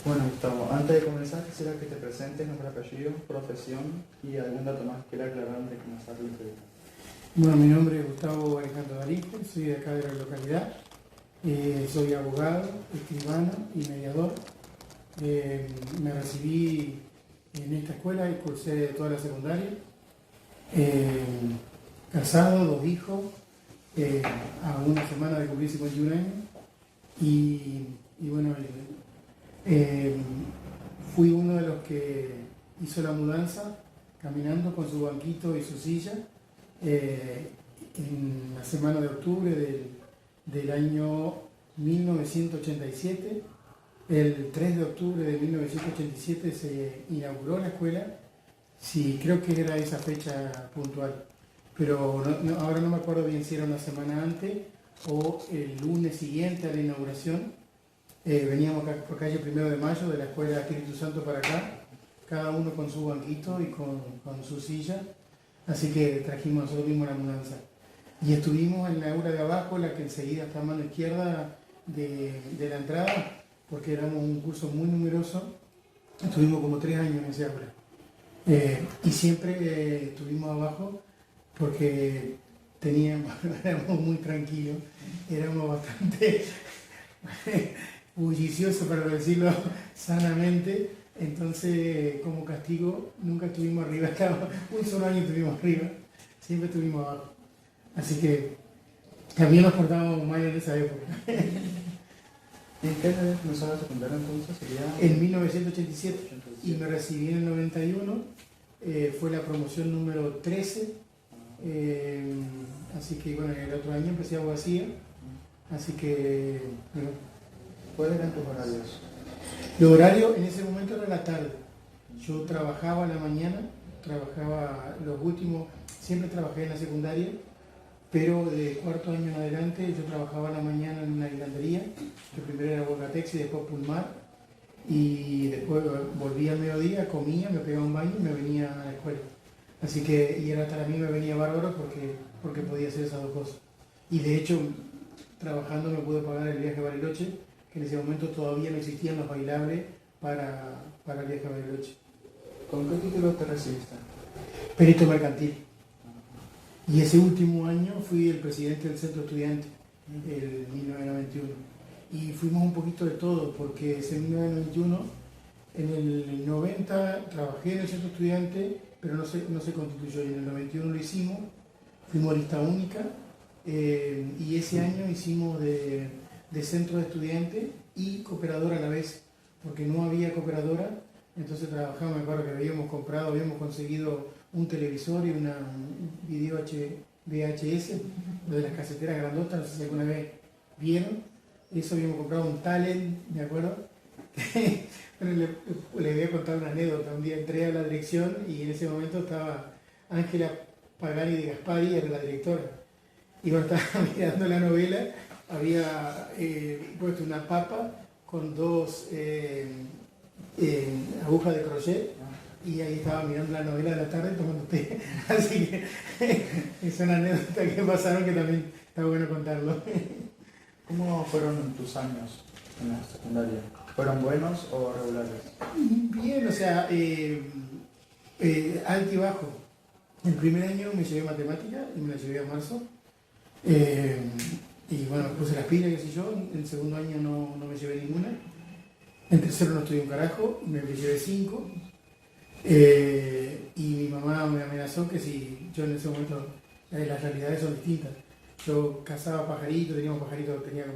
Bueno, Gustavo, antes de comenzar quisiera que te presentes nombre, apellido, profesión y algún dato más que quiera aclarar antes de comenzar la entrevista. Bueno, mi nombre es Gustavo Alejandro Dariste, soy de acá de la localidad. Soy abogado, escribano y mediador. Me recibí en esta escuela y cursé toda la secundaria. Casado, 2 hijos, a una semana de cumplir 51 años. Y bueno, fui uno de los que hizo la mudanza caminando con su banquito y su silla en la semana de octubre del año 1987. El 3 de octubre de 1987 se inauguró la escuela. Sí, creo que era esa fecha puntual, pero ahora no me acuerdo bien si era una semana antes o el lunes siguiente a la inauguración. Veníamos acá por calle 1 de Mayo de la Escuela Espíritu Santo para acá, cada uno con su banquito y con su silla, así que trajimos nosotros mismos la mudanza. Y estuvimos en la aula de abajo, la que enseguida está a mano izquierda de la entrada, porque éramos un curso muy numeroso. Estuvimos como 3 años en ese aula. Y siempre estuvimos abajo porque éramos muy tranquilos, éramos bastante bulliciosos, para decirlo sanamente. Entonces, como castigo, nunca estuvimos arriba, un solo año estuvimos arriba, siempre estuvimos abajo. Así que también nos portábamos mal en esa época. ¿En qué año comenzó la secundaria entonces? En 1987, y me recibí en el 91, fue la promoción número 13, así que bueno, el otro año empecé abogacía, así que bueno. ¿Cuáles eran tus horarios? Los horarios en ese momento era la tarde. Yo trabajaba a la mañana, trabajaba los últimos, siempre trabajé en la secundaria, pero de 4º año en adelante yo trabajaba a la mañana en una hilandería, que primero era Bocatex y después Pulmar, y después volvía al mediodía, comía, me pegaba un baño y me venía a la escuela. Así que, y era para mí me venía bárbaro porque podía hacer esas 2 cosas. Y de hecho, trabajando me pude pagar el viaje a Bariloche, que en ese momento todavía no existían los bailables para el viaje a Bariloche. ¿Con qué título te recibiste? Perito mercantil. Y ese último año fui el presidente del centro estudiante, el 1991. Y fuimos un poquito de todo, porque ese 1991, en el 90 trabajé en el centro estudiante, pero no se constituyó, y en el 91 lo hicimos, fuimos lista única, y ese año hicimos de centro de estudiantes y cooperadora a la vez, porque no había cooperadora. Entonces trabajamos, me acuerdo que habíamos conseguido un televisor y un video VHS, de las caseteras grandotas, no sé si alguna vez vieron. Eso, habíamos comprado un Talent, me acuerdo. Bueno, le voy a contar una anécdota. Un día entré a la dirección y en ese momento estaba Ángela Pagani de Gaspari, era la directora. Y cuando estaba mirando la novela, había puesto una papa con 2 agujas de crochet, y ahí estaba mirando la novela de la tarde tomando té. Así que es una anécdota que pasaron que también está bueno contarlo. ¿Cómo fueron tus años en la secundaria? ¿Fueron buenos o regulares? Bien, o sea, alto y bajo. El primer año me llevé matemática y me la llevé a marzo. Y bueno, me puse las pilas, qué sé yo. El segundo año no me llevé ninguna. En tercero no estudié un carajo, me llevé 5. Y mi mamá me amenazó que si yo en ese momento, las realidades son distintas. Yo cazaba pajaritos, tenía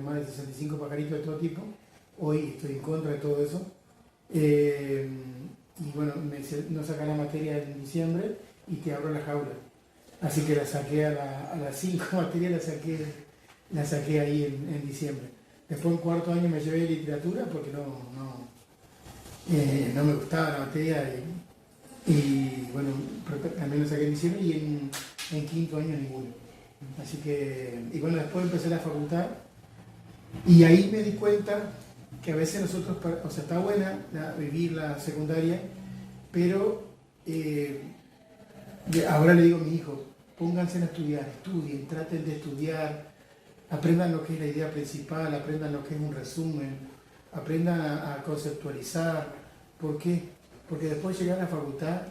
más de 65 pajaritos de todo tipo. Hoy estoy en contra de todo eso. Y bueno, no saca la materia en diciembre y te abro la jaula. Así que la saqué a las 5 materias, la saqué ahí en diciembre. Después en 4º año me llevé literatura porque no me gustaba la materia, y bueno, también lo saqué en diciembre, y en 5º año ninguno. Así que, y bueno, después empecé la facultad y ahí me di cuenta que a veces nosotros, o sea, está buena vivir la secundaria, pero ahora le digo a mi hijo, pónganse a estudiar, estudien, traten de estudiar, aprendan lo que es la idea principal, aprendan lo que es un resumen, aprendan a conceptualizar. ¿Por qué? Porque después llegan a la facultad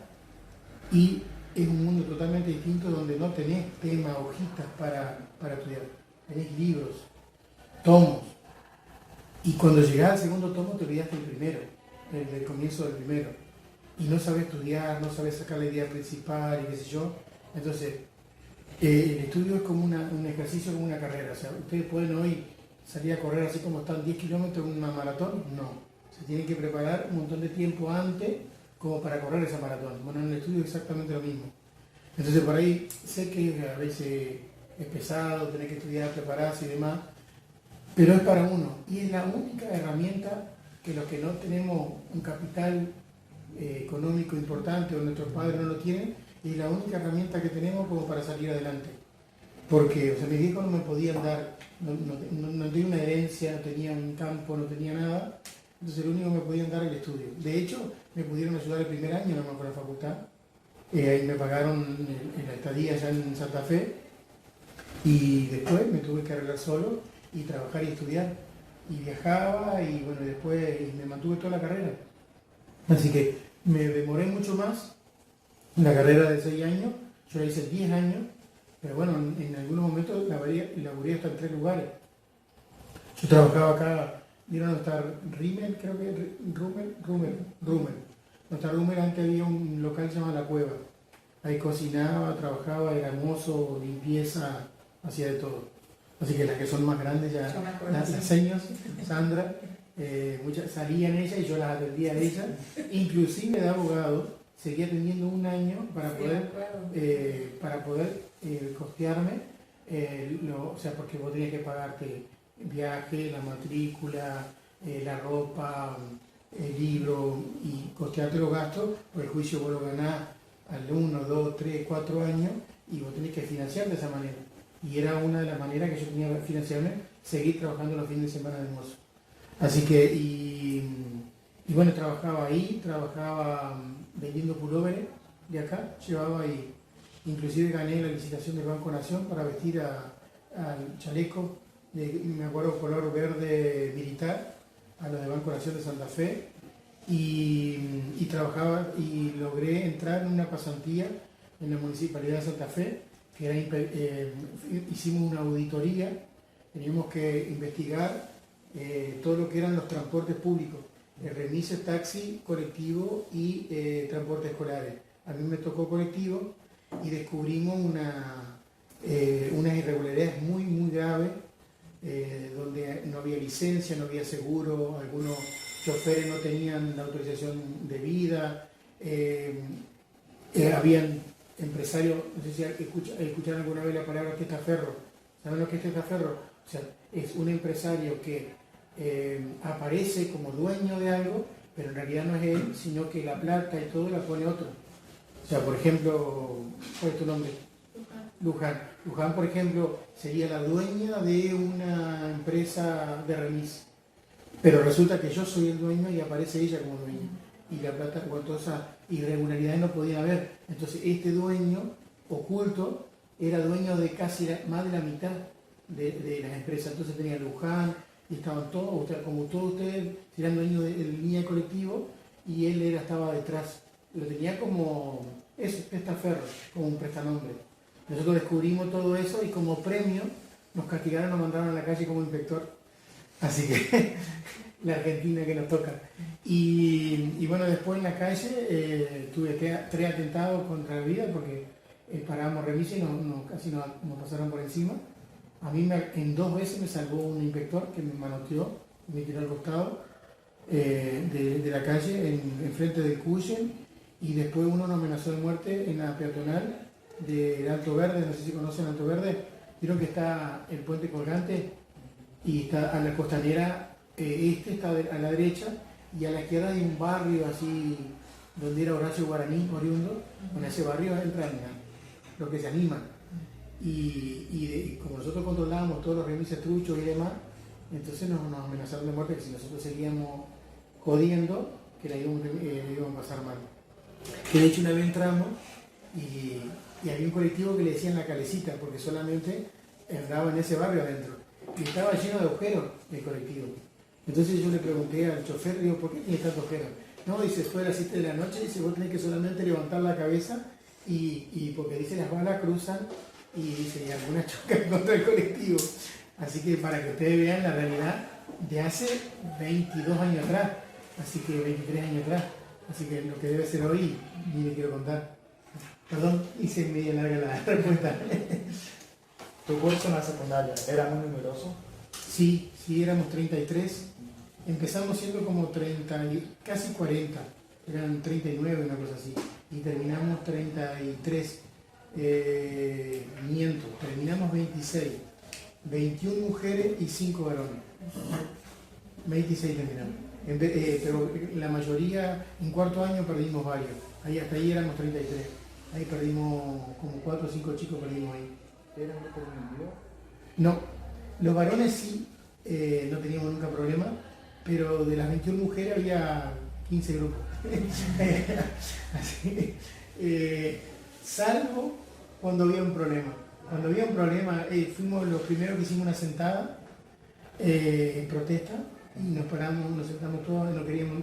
y es un mundo totalmente distinto donde no tenés temas, hojitas para estudiar. Tenés libros, tomos. Y cuando llegás al segundo tomo te olvidaste el primero, el del comienzo del primero. Y no sabes estudiar, no sabes sacar la idea principal y qué sé yo. Entonces, el estudio es como un ejercicio, como una carrera. O sea, ustedes pueden hoy salir a correr así como están 10 kilómetros en una maratón. No. Se tienen que preparar un montón de tiempo antes como para correr esa maratón. Bueno, en el estudio es exactamente lo mismo. Entonces, por ahí sé que a veces es pesado tener que estudiar, prepararse y demás, pero es para uno. Y es la única herramienta que los que no tenemos un capital económico importante o nuestros padres no lo tienen, es la única herramienta que tenemos como para salir adelante. Porque, o sea, mis hijos no me podían dar, no tenía una herencia, no tenía un campo, no tenía nada, entonces lo único que me podían dar era el estudio. De hecho, me pudieron ayudar el primer año nomás con la facultad, ahí me pagaron la estadía allá en Santa Fe, y después me tuve que arreglar solo y trabajar y estudiar, y viajaba, y bueno, después me mantuve toda la carrera. Así que me demoré mucho más. La carrera de 6 años, yo la hice 10 años, pero bueno, en algunos momentos laboré hasta en 3 lugares. Yo trabajaba acá, vieron donde está Rimmel, creo que Rummel. Donde está Rummel, antes había un local llamado La Cueva. Ahí cocinaba, trabajaba, era mozo, limpieza, hacía de todo. Así que las que son más grandes ya, las señas, Sandra, muchas salían ellas y yo las atendía a ellas, inclusive de abogado, seguía atendiendo un año para poder costearme, o sea, porque vos tenías que pagarte el viaje, la matrícula, la ropa, el libro y costearte los gastos, por el juicio vos lo ganás al 1, 2, 3, 4 años y vos tenés que financiar de esa manera. Y era una de las maneras que yo tenía de financiarme, seguir trabajando los fines de semana de mozo. Así que, y bueno, trabajaba ahí, trabajaba vendiendo pulóveres de acá, llevaba y inclusive gané la licitación del Banco Nación para vestir al chaleco, me acuerdo, color verde militar, a los de Banco Nación de Santa Fe, y trabajaba y logré entrar en una pasantía en la Municipalidad de Santa Fe, que era, hicimos una auditoría, teníamos que investigar todo lo que eran los transportes públicos, remises, taxi, colectivo y transportes escolares. A mí me tocó colectivo y descubrimos unas irregularidades muy, muy graves, donde no había licencia, no había seguro, algunos choferes no tenían la autorización debida, habían empresarios, no sé si escucharon alguna vez la palabra testaferro. ¿Saben lo que es testaferro? O sea, es un empresario que aparece como dueño de algo, pero en realidad no es él, sino que la plata y todo la pone otro. O sea, por ejemplo, ¿cuál es tu nombre? Luján. Luján, por ejemplo, sería la dueña de una empresa de remis, pero resulta que yo soy el dueño y aparece ella como dueña. Y la plata, con todas esas irregularidades no podía haber. Entonces, este dueño oculto era dueño de casi más de la mitad de las empresas. Entonces tenía Luján, y estaban todos, como todos ustedes, eran dueños de línea de colectivo, y él estaba detrás. Lo tenía como eso, testaferro, como un prestanombre. Nosotros descubrimos todo eso y como premio nos castigaron, nos mandaron a la calle como inspector. Así que la Argentina que nos toca. Y bueno, después en la calle tuve 3 atentados contra la vida porque parábamos revisas y casi nos pasaron por encima. A mí en 2 veces me salvó un inspector que me manoteó, me tiró al costado de la calle en frente del Cuyen, y después uno nos amenazó de muerte en la peatonal del Alto Verde. No sé si conocen Alto Verde. Vieron que está el puente colgante y está a la costanera, está a la derecha, y a la izquierda hay un barrio así donde era Horacio Guaraní, oriundo. En ese barrio entran los que se animan. Y como nosotros controlábamos todos los remises truchos y demás, entonces nos amenazaron de muerte que si nosotros seguíamos jodiendo, que la íbamos a pasar mal. Que de hecho una vez entramos y había un colectivo que le decían la Calecita, porque solamente andaba en ese barrio adentro. Y estaba lleno de agujeros el colectivo. Entonces yo le pregunté al chofer, digo, ¿por qué tiene tanto ojeras? No, dice, después de las 7 de la noche, dice, vos tenés que solamente levantar la cabeza y porque dice, las balas cruzan y dice, y algunas chocan contra el colectivo. Así que para que ustedes vean la realidad de hace 22 años atrás, así que 23 años atrás. Así que lo que debe ser hoy, ni le quiero contar. Perdón, hice media larga la respuesta. ¿Tu curso en la secundaria era muy numeroso? Sí, éramos 33. Empezamos siendo como 30, casi 40. Eran 39, una cosa así. Y terminamos 33. Miento, terminamos 26. 21 mujeres y 5 varones. 26 terminamos. Pero la mayoría, en cuarto año perdimos varios. Hasta ahí éramos 33. Ahí perdimos como 4 o 5 chicos, perdimos ahí. ¿Era un grupo dividido? No, los varones sí, no teníamos nunca problema, pero de las 21 mujeres había 15 grupos. Así, salvo cuando había un problema. Cuando había un problema, fuimos los primeros que hicimos una sentada en protesta y nos paramos, nos sentamos todos, no queríamos,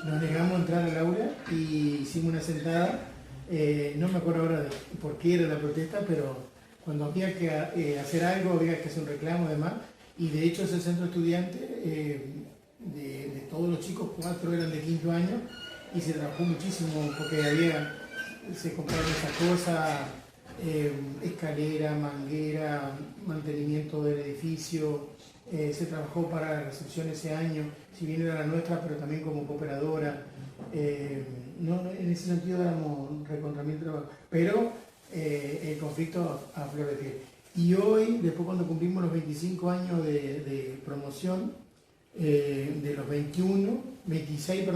nos negamos a entrar al aula y hicimos una sentada. No me acuerdo ahora de por qué era la protesta, pero cuando había que hacer algo, había que hacer un reclamo además, y de hecho ese centro estudiante, de todos los chicos, 4 eran de quinto año, y se trabajó muchísimo porque se compraron esas cosas, escalera, manguera, mantenimiento del edificio, se trabajó para la recepción ese año, si bien era la nuestra, pero también como cooperadora. En ese sentido éramos recontra mil trabajo, pero el conflicto a flor de piel. Y hoy, después cuando cumplimos los 25 años de promoción, de los 26,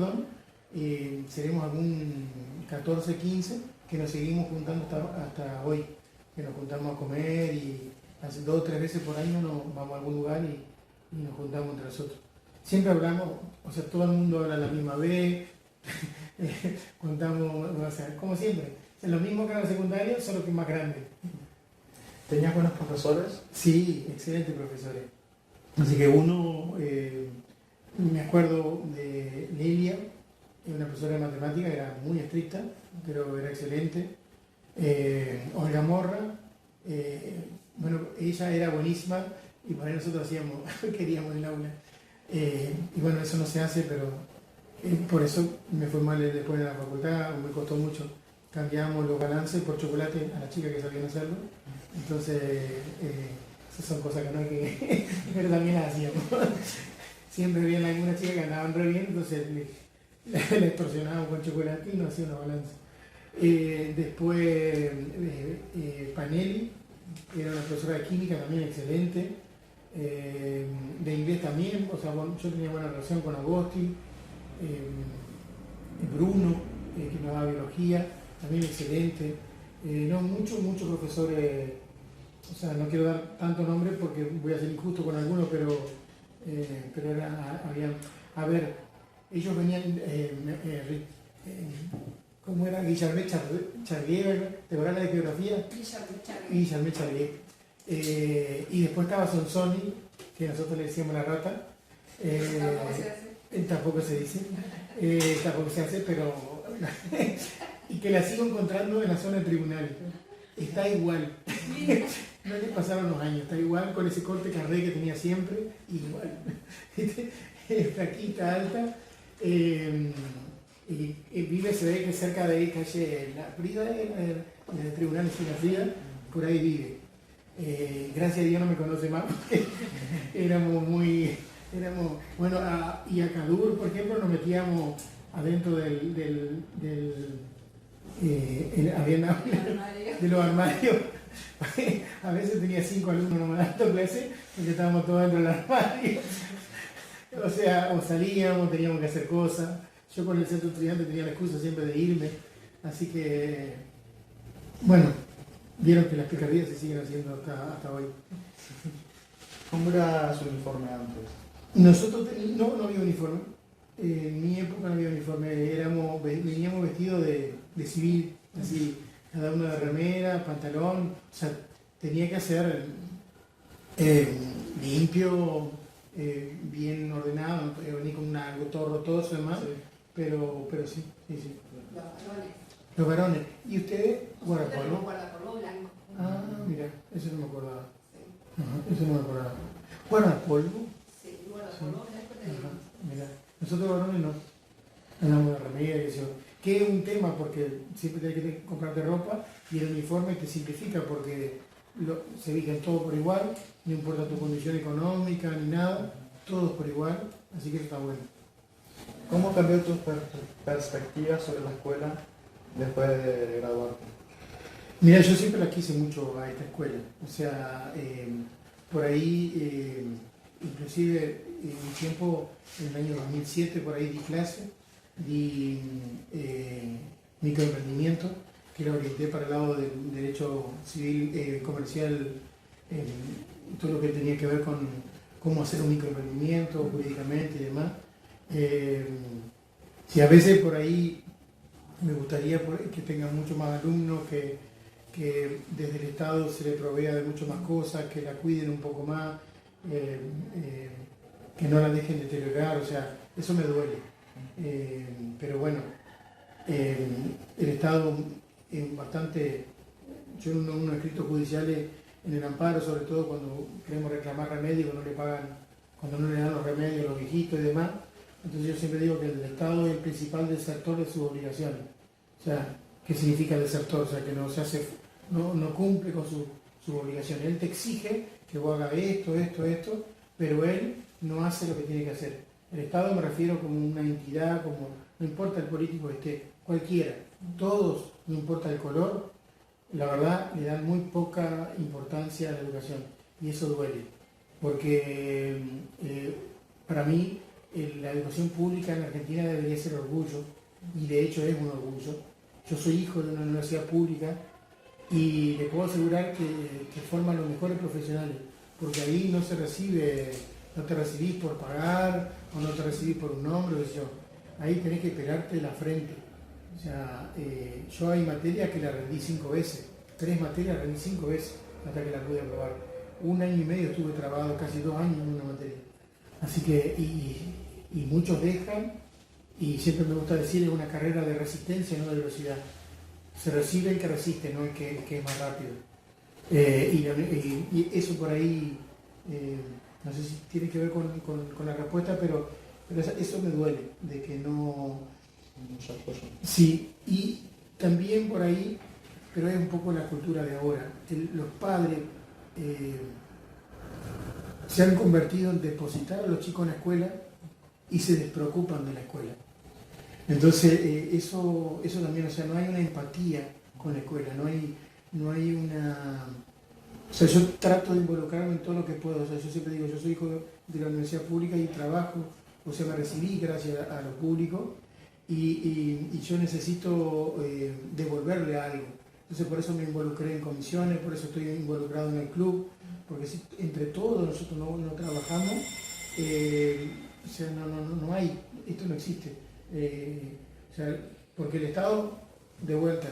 seremos algún 14, 15, que nos seguimos juntando hasta hoy, que nos juntamos a comer y hace 2 o 3 veces por año nos vamos a algún lugar y nos juntamos entre nosotros. Siempre hablamos, o sea, todo el mundo habla la misma vez, contamos, o sea, como siempre, es lo mismo que en la secundaria, solo que más grande. ¿Tenías buenos profesores? Sí, excelentes profesores. Así que uno, me acuerdo de Lilia, una profesora de matemáticas, era muy estricta, pero era excelente. Olga Morra, bueno, ella era buenísima y por ahí nosotros queríamos el aula. Y bueno, eso no se hace, pero por eso me fue mal después de la facultad, me costó mucho. Cambiamos los balances por chocolate a las chicas que sabían hacerlo. Entonces, esas son cosas que no hay que... pero también las hacíamos. Siempre había algunas chicas que andaban re bien, entonces le extorsionábamos con chocolate y nos hacían los balances. Después, Panelli, que era una profesora de química también excelente. De inglés también, o sea, yo tenía buena relación con Agosti. Bruno, que nos daba biología, también excelente. Muchos profesores, o sea, no quiero dar tanto nombre porque voy a ser injusto con algunos, pero a ver, ellos venían, ¿cómo era? Guillermet Charlier, ¿te acuerdas la de geografía? Guillermet Charlier. Y después estaba Sonsoni, que nosotros le decíamos la rata. Tampoco se dice, tampoco se hace, pero y que la sigo encontrando en la zona del tribunal. Está igual. No le pasaron los años, está igual con ese corte carré que tenía siempre, igual. Flaquita, alta. Y vive, se ve que cerca de ahí, calle La Frida, del tribunal de La Frida, por ahí vive. Gracias a Dios no me conoce más, porque bueno, y a Cadur, por ejemplo, nos metíamos adentro de los armarios. A veces tenía 5 alumnos nomás dando clases, porque estábamos todos dentro del armario. O sea, o salíamos, teníamos que hacer cosas. Yo con el centro estudiante tenía la excusa siempre de irme. Así que, bueno, vieron que las picardías se siguen haciendo hasta hoy. ¿Cómo era su uniforme antes? Nosotros no había uniforme. En mi época no había uniforme. Veníamos vestidos de civil, así, cada uno de remera, pantalón. O sea, tenía que hacer Limpio, bien ordenado, ni con algo todo rotoso y demás, Sí. pero sí, sí, sí. Los varones. Los varones. ¿Y ustedes? Nosotros Guardapolvo. tenemos guardapolvo blanco. Ah, mira, eso no me acordaba. Sí, Ajá, eso no me acordaba. Guardapolvo. sí, guardapolvo blanco Ajá, tenemos. mira. Nosotros varones no. Andamos de remedio, que sé yo. Que es un tema porque siempre tienes que comprarte ropa y el uniforme te simplifica porque se vigen todo por igual, no importa tu condición económica ni nada, todos por igual, así que eso está bueno. ¿Cómo cambió tu perspectiva sobre la escuela después de graduarte? Mira, yo siempre la quise mucho a esta escuela, o sea, por ahí, inclusive en un tiempo, en el año 2007, por ahí di clase, di microemprendimiento, que lo orienté para el lado del derecho civil, comercial, todo lo que tenía que ver con cómo hacer un microemprendimiento jurídicamente y demás. Si a veces por ahí me gustaría que tengan mucho más alumnos, que desde el Estado se le provea de mucho más cosas, que la cuiden un poco más, que no la dejen deteriorar, o sea, eso me duele. Pero bueno, el Estado es bastante, yo en unos escritos judiciales en el amparo, sobre todo cuando queremos reclamar remedios, cuando no le dan los remedios a los viejitos y demás, entonces yo siempre digo que el Estado es el principal desertor de sus obligaciones. O sea, ¿qué significa desertor? O sea, que no cumple con sus obligaciones. Él te exige que vos hagas esto, pero él no hace lo que tiene que hacer. El Estado me refiero como una entidad, como no importa el político que esté, cualquiera, todos, no importa el color, la verdad le dan muy poca importancia a la educación y eso duele, porque para mí la educación pública en Argentina debería ser orgullo y de hecho es un orgullo. Yo soy hijo de una universidad pública y le puedo asegurar que forman los mejores profesionales, porque ahí no te recibís por pagar o no te recibís por un nombre, ahí tenés que pegarte la frente. O sea, yo hay materias que la rendí 5 veces, 3 materias rendí 5 veces hasta que la pude aprobar. 1 año y medio estuve trabado, casi 2 años en una materia. Así que, y muchos dejan, y siempre me gusta decir, es una carrera de resistencia, no de velocidad. Se recibe el que resiste, no el que es más rápido. Y eso por ahí, no sé si tiene que ver con la respuesta, pero eso me duele, de que no... Muchas cosas. Sí, y también por ahí, pero es un poco la cultura de ahora. Los padres se han convertido en depositar a los chicos en la escuela y se despreocupan de la escuela. Entonces, eso también, o sea, no hay una empatía con la escuela, no hay una... O sea, yo trato de involucrarme en todo lo que puedo, o sea, yo siempre digo, yo soy hijo de la universidad pública y trabajo, o sea, me recibí gracias a lo público y yo necesito devolverle algo. Entonces, por eso me involucré en comisiones, por eso estoy involucrado en el club, porque si entre todos nosotros no trabajamos, o sea, no hay, esto no existe. O sea, porque el Estado, de vuelta,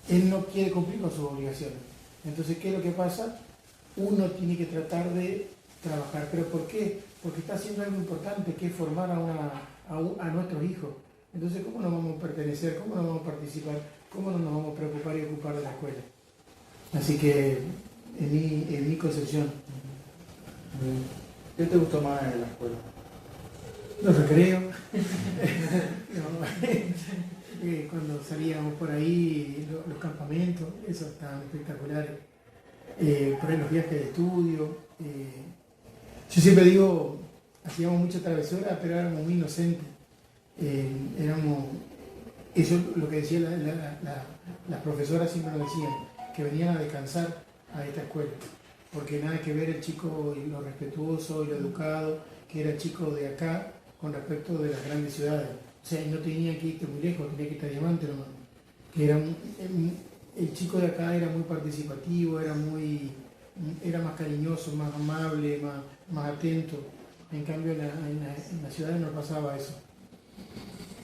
él no quiere cumplir con sus obligaciones. Entonces, ¿qué es lo que pasa? Uno tiene que tratar de trabajar. ¿Pero por qué? Porque está haciendo algo importante, que es formar a nuestros hijos. Entonces, ¿cómo nos vamos a pertenecer? ¿Cómo nos vamos a participar? ¿Cómo no nos vamos a preocupar y ocupar de la escuela? Así que, en mi concepción. ¿Qué te gustó más en la escuela? Los recreos. Cuando salíamos por ahí, los campamentos, eso estaban espectaculares. Por ahí los viajes de estudio. Yo siempre digo, hacíamos mucha travesura, pero éramos muy inocentes. Eso lo que decían las profesoras siempre nos decían, que venían a descansar a esta escuela, porque nada que ver el chico y lo respetuoso y lo educado, que era el chico de acá con respecto de las grandes ciudades. O sea, no tenía que irte muy lejos, tenía que irte a Diamante nomás. Que el chico de acá era muy participativo, era más cariñoso, más amable, más atento. En cambio, en las ciudades no pasaba eso.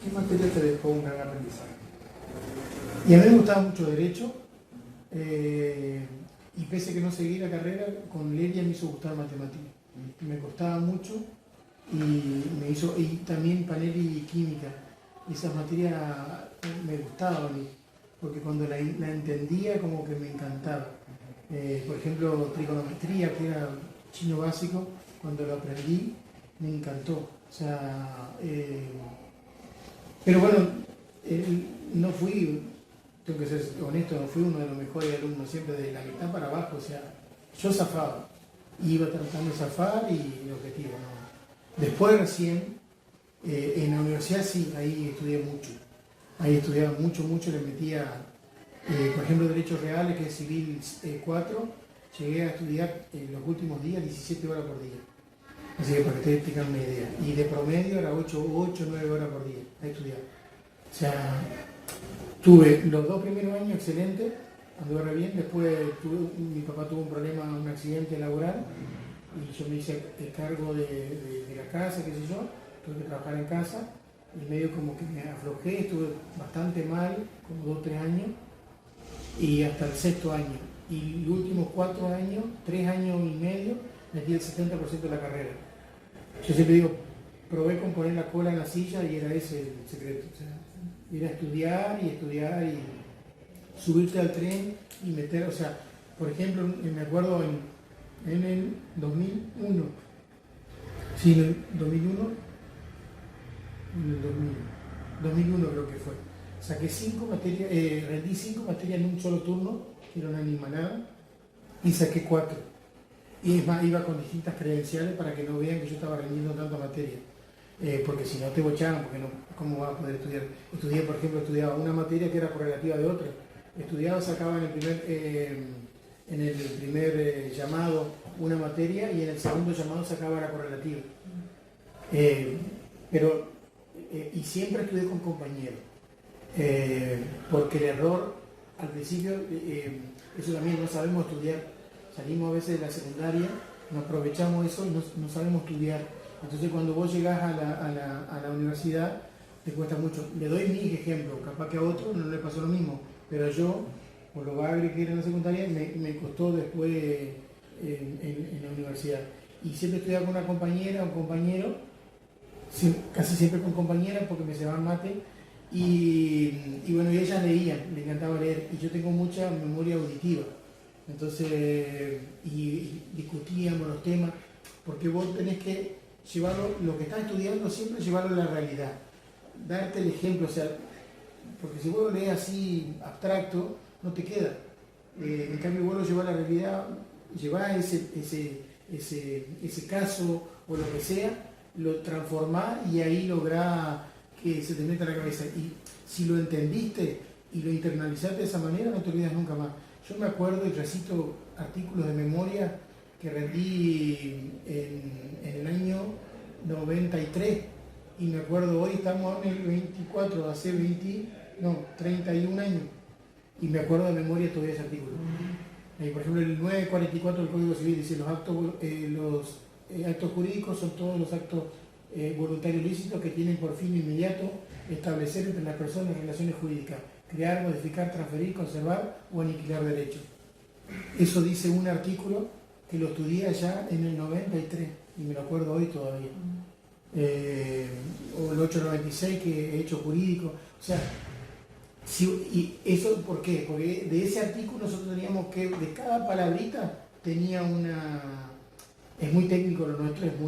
¿Qué materia te dejó un gran aprendizaje? Y a mí me gustaba mucho Derecho, y pese a que no seguí la carrera, con Leria me hizo gustar matemáticas. Me costaba mucho y también panel y química. Esas materias me gustaban a mí, porque cuando la entendía como que me encantaba. Por ejemplo, trigonometría, que era chino básico, cuando lo aprendí me encantó. O sea, pero bueno, no fui, tengo que ser honesto, no fui uno de los mejores alumnos, siempre de la mitad para abajo. O sea, yo zafaba, iba tratando de zafar y el objetivo, ¿no? Después recién, en la universidad sí, ahí estudié mucho. Ahí estudiaba mucho, le metía, por ejemplo, Derechos Reales, que es Civil 4, llegué a estudiar en los últimos días 17 horas por día. Así que para que ustedes tengan una idea. Y de promedio era 8 o 9 horas por día a estudiar. O sea, tuve los 2 primeros años excelentes, anduve re bien. Después mi papá tuvo un problema, un accidente laboral, y yo me hice cargo de la casa, qué sé yo, tuve que trabajar en casa, y medio como que me aflojé, estuve bastante mal, como 2 o 3 años, y hasta el 6.º año. Y los últimos 4 años, 3 años y medio, metí el 70% de la carrera. Yo siempre digo, probé con poner la cola en la silla y era ese el secreto. O sea, ir a estudiar y subirte al tren y meter, o sea, por ejemplo, me acuerdo en el 2001, sí, en el 2001, en el 2001 creo que fue. Saqué 5 materias, rendí 5 materias en un solo turno, que era una animalada, y saqué 4. Y es más, iba con distintas credenciales para que no vean que yo estaba rendiendo tanta materia. Porque si no te bochaban, porque no, ¿cómo vas a poder estudiar? Estudiaba una materia que era correlativa de otra. Estudiaba, sacaba en el primer llamado una materia y en el segundo llamado sacaba la correlativa. Y siempre estudié con compañeros. Porque el error, al principio, eso también, no sabemos estudiar. Salimos a veces de la secundaria, nos aprovechamos eso y no sabemos estudiar. Entonces cuando vos llegás a la universidad, te cuesta mucho. Le doy mis ejemplos, capaz que a otro no le pasó lo mismo, pero yo, por lo bagre que era en la secundaria, me costó después en la universidad. Y siempre estudiaba con una compañera, un compañero, casi siempre con compañeras porque me llevaban mate, y bueno, y ellas leían, les encantaba leer, y yo tengo mucha memoria auditiva. Entonces, y discutíamos los temas, porque vos tenés que llevarlo, lo que estás estudiando siempre llevarlo a la realidad, darte el ejemplo, o sea, porque si vos lo lees así abstracto, no te queda. En cambio vos lo llevás a la realidad, llevás ese caso o lo que sea, lo transformás y ahí lográs que se te meta en la cabeza. Y si lo entendiste y lo internalizaste de esa manera, no te olvidas nunca más. Yo me acuerdo y recito artículos de memoria que rendí en el año 93 y me acuerdo, hoy estamos en el 24, hace 31 años y me acuerdo de memoria todavía ese artículo. Por ejemplo, el 944 del Código Civil dice los actos jurídicos son todos los actos voluntarios lícitos que tienen por fin inmediato establecer entre las personas relaciones jurídicas, crear, modificar, transferir, conservar o aniquilar derechos. Eso dice un artículo que lo estudié allá en el 93 y me lo acuerdo hoy todavía. O el 896 que he hecho jurídico. O sea, ¿y eso por qué? Porque de ese artículo nosotros teníamos que, de cada palabrita tenía una... Es muy técnico lo nuestro, es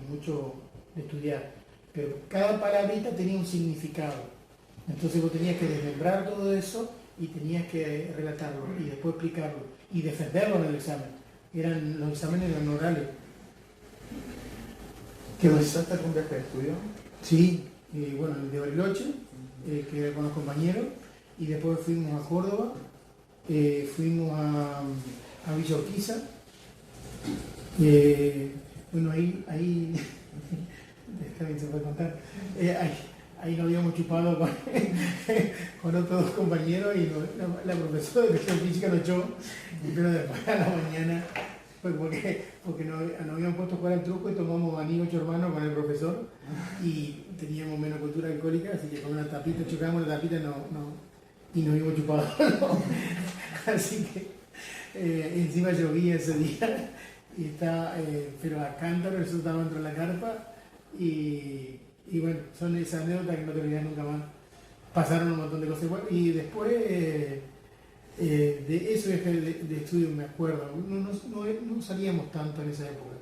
mucho de estudiar, pero cada palabrita tenía un significado. Entonces vos tenías que desmembrar todo eso y tenías que relatarlo y después explicarlo y defenderlo en el examen. Los exámenes eran orales. ¿Qué realizaste algún viaje de estudio? Sí, bueno, el de Bariloche, que era con los compañeros, y después fuimos a Córdoba, fuimos a Villa Urquiza. Bueno, ahí también se puede contar. Ahí nos habíamos chupado con otros dos compañeros y la profesora de educación física nos echó, pero después a la mañana, pues porque nos habíamos puesto a jugar al truco y tomamos maní 8 hermanos con el profesor y teníamos menos cultura alcohólica, así que con una tapita chocamos la tapita y nos habíamos chupado. Así que Encima llovía ese día, y estaba, pero a cántaro, eso estaba dentro de la carpa, y bueno, son esas anécdotas que no te olvidas nunca más. Pasaron un montón de cosas. Bueno, y después de eso de estudio me acuerdo, no salíamos tanto en esa época.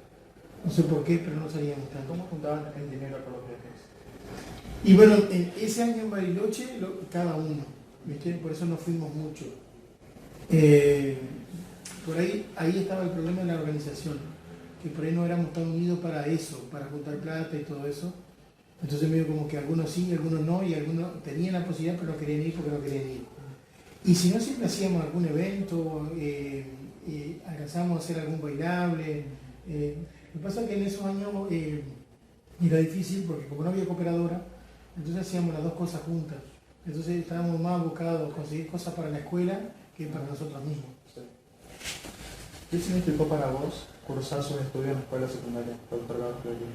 No sé por qué, pero no salíamos tanto. ¿Cómo juntaban el dinero para los viajes? Y bueno, ese año en Bariloche, cada uno, ¿viste? Por eso no fuimos mucho. Por ahí estaba el problema de la organización, que por ahí no éramos tan unidos para eso, para juntar plata y todo eso. Entonces medio como que algunos sí, algunos no, y algunos tenían la posibilidad pero no querían ir porque no querían ir. Y si no, siempre hacíamos algún evento, alcanzábamos a hacer algún bailable. Lo que pasa es que en esos años era difícil porque como no había cooperadora, entonces hacíamos las dos cosas juntas. Entonces estábamos más abocados a conseguir cosas para la escuela que para nosotros mismos. Sí. ¿Qué significó para vos cursar sus estudios en la escuela secundaria para el trabajo de aquí?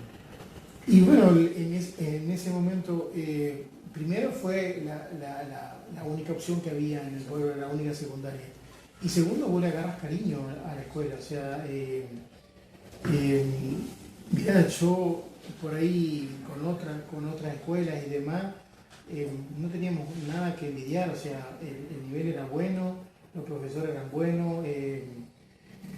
Y bueno, en ese momento, primero fue la única opción que había en el pueblo, la única secundaria. Y segundo, vos le agarras cariño a la escuela. O sea, mira, yo por ahí con otras escuelas y demás, no teníamos nada que envidiar. O sea, el nivel era bueno, los profesores eran buenos,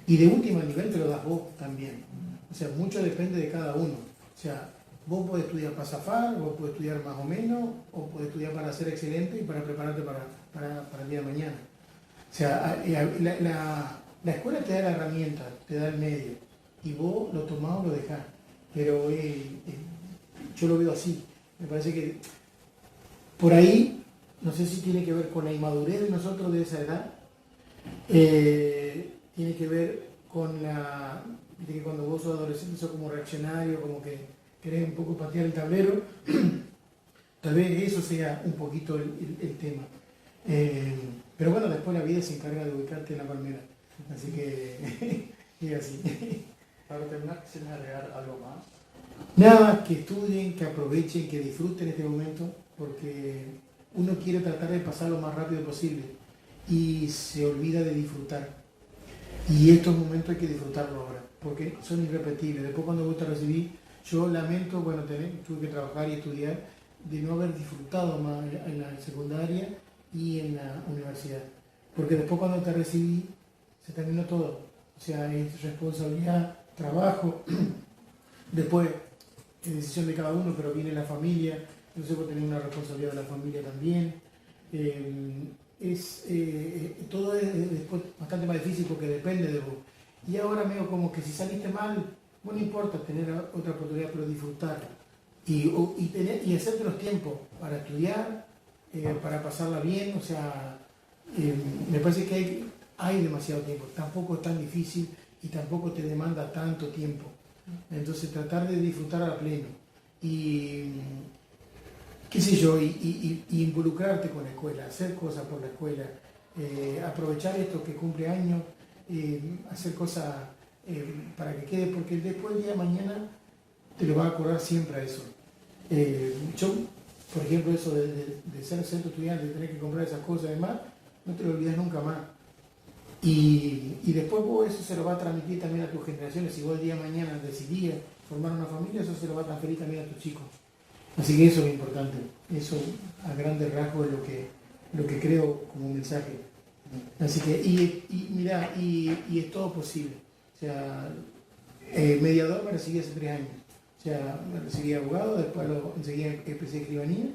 y de último nivel te lo das vos también. O sea, mucho depende de cada uno. O sea, vos podés estudiar para zafar, vos podés estudiar más o menos, o podés estudiar para ser excelente y para prepararte para el día de mañana. O sea, la escuela te da la herramienta, te da el medio, y vos lo tomás o lo dejás. Pero yo lo veo así. Me parece que por ahí, no sé si tiene que ver con la inmadurez de nosotros de esa edad, tiene que ver con de que cuando vos sos adolescente sos como reaccionario, como que querés un poco patear el tablero. Tal vez eso sea un poquito el tema. Pero bueno, después la vida se encarga de ubicarte en la palmera. Así que es así. Para terminar, ¿quisieras agregar algo más? Nada, que estudien, que aprovechen, que disfruten este momento, porque uno quiere tratar de pasar lo más rápido posible y se olvida de disfrutar. Y estos momentos hay que disfrutarlo ahora, porque son irrepetibles. Después cuando vos te recibís, yo lamento, bueno, tuve que trabajar y estudiar, de no haber disfrutado más en la secundaria y en la universidad. Porque después cuando te recibí, se terminó todo. O sea, es responsabilidad, trabajo, después es decisión de cada uno, pero viene la familia, entonces vos tenés una responsabilidad de la familia también. Todo es después bastante más difícil porque depende de vos. Y ahora veo como que si saliste mal, no importa tener otra oportunidad, pero disfrutar y hacerte los tiempos para estudiar, para pasarla bien. O sea, me parece que hay demasiado tiempo, tampoco es tan difícil y tampoco te demanda tanto tiempo. Entonces tratar de disfrutar a pleno y qué sé yo, y involucrarte con la escuela, hacer cosas por la escuela, aprovechar esto que cumple años, hacer cosas para que quede, porque después del día de mañana te lo vas a acordar siempre a eso. Yo, por ejemplo, eso de ser centro estudiante, de tener que comprar esas cosas y demás, no te lo olvidas nunca más. Y después vos eso se lo va a transmitir también a tus generaciones. Si vos el día de mañana decidías formar una familia, eso se lo va a transferir también a tus chicos. Así que eso es importante. Eso a grandes rasgos es lo que creo como un mensaje. Así que, mira, y es todo posible. O sea, mediador me recibí hace 3 años. O sea, me recibí abogado, después enseguida empecé escribanía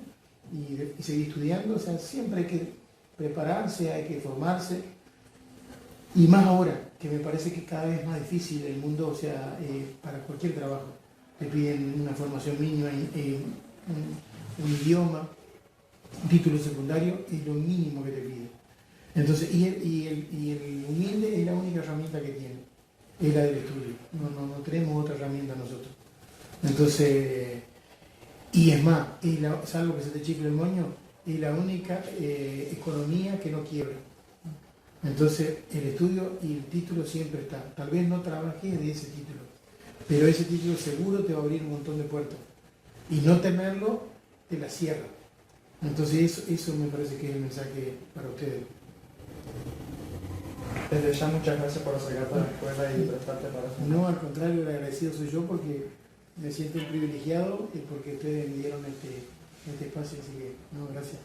y seguí estudiando. O sea, siempre hay que prepararse, hay que formarse. Y más ahora, que me parece que cada vez es más difícil el mundo, o sea, para cualquier trabajo. Te piden una formación mínima, un idioma, un título secundario, es lo mínimo que te piden. Entonces, y el humilde es la única herramienta que tiene, es la del estudio. No tenemos otra herramienta nosotros. Entonces, y es más, salvo que se te chifle el moño, es la única economía que no quiebra. Entonces, el estudio y el título siempre está. Tal vez no trabajes de ese título, pero ese título seguro te va a abrir un montón de puertas. Y no tenerlo te la cierra. Entonces, eso me parece que es el mensaje para ustedes. Desde ya muchas gracias por acercarte a la escuela y prestarte para eso. No, al contrario, el agradecido soy yo porque me siento privilegiado y porque ustedes me dieron este espacio, así que, no, gracias.